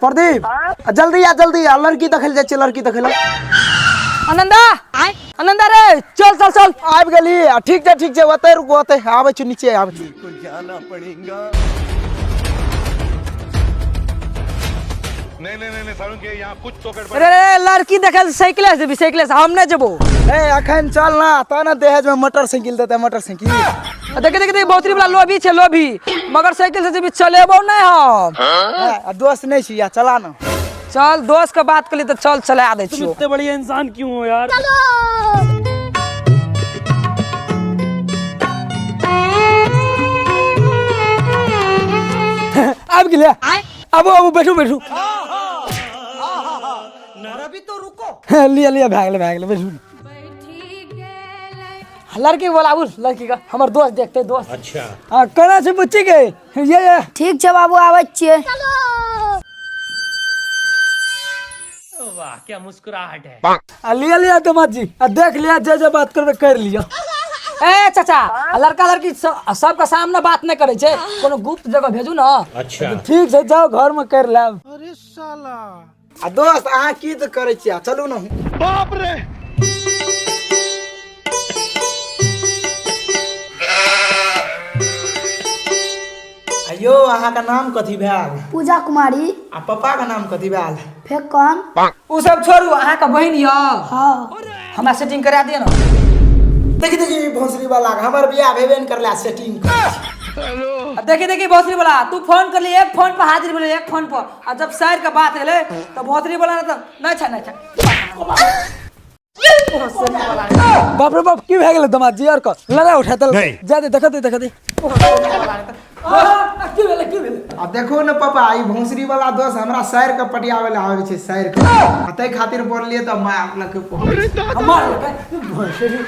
प्रदीप जल्दी आ लड़की देखे जाए लड़की देखे आनंदा आनंदा रे चल चल चल आबि गेली ठीक छै ओते रुको ओते आबै छी नीचे आबै छी जाना पड़ेगा। नहीं सारुण के यहाँ कुछ तो गड़बड़। अरे लड़की देखे साइकिल से हम नहीं जबो। ए अखन चल ना त ना दहेज में मोटरसाइकिल देते मोटरसाइकिल देखे बहुत बड़ा लोभी छे लोभी मगर साइकिल से जब चलेबो नहीं हम दोस्त नहीं छी या चला ना चल दोस्त के बात करी तो चल चला दे तुम इतने बढ़िया इंसान क्यों हो यार? आबि गेलिए अब बैठू अभी तो रुको लिया भाग ले बैठू लड़की बोला लड़की का हमार दोस्त देखते दोस्त। अच्छा हां केना छै बुच्ची के ये ठीक छै बाबू आबै छियै। वाह क्या मुस्कुराहट है। लिया दामाद जी देख लिया जे बात करबे कर लिया। ए चाचा लड़का लड़की सबके सामने बात नहीं करे छे कोनो गुप्त जगह भेजू ना। अच्छा ठीक छै जाओ घर में कर लेब। अरे साला दोस्त अहाँ की त करे छियै चलू ना। बाप रे अयो अहाँ का नाम कथी भेल? पूजा कुमारी। आ पापा का नाम कथी भेल? फेकन। उ सब छोड़ू अहाँ का बहन य हां हमरा सेटिंग करा दिए ना। देखी भोसरी वाला हमर बियाह भेबे न करला सेटिंग कर। देखी भोसरी वाला तू फोन कर ली एक फोन पर हाजिर बोले एक फोन पर और जब शहर का बात है तो भोसरी वाला तो नहीं छा बाप रे बाप की भए गेल दामाद जी यार का लगा उठा तल जा दे देखते की भेले अब देखो न पापा ई भोसरी वाला दोस्त हमरा शहर के पटियावे ला आवे छै शहर के अतै खातिर बोललिए त मां अपना के मार भोसरी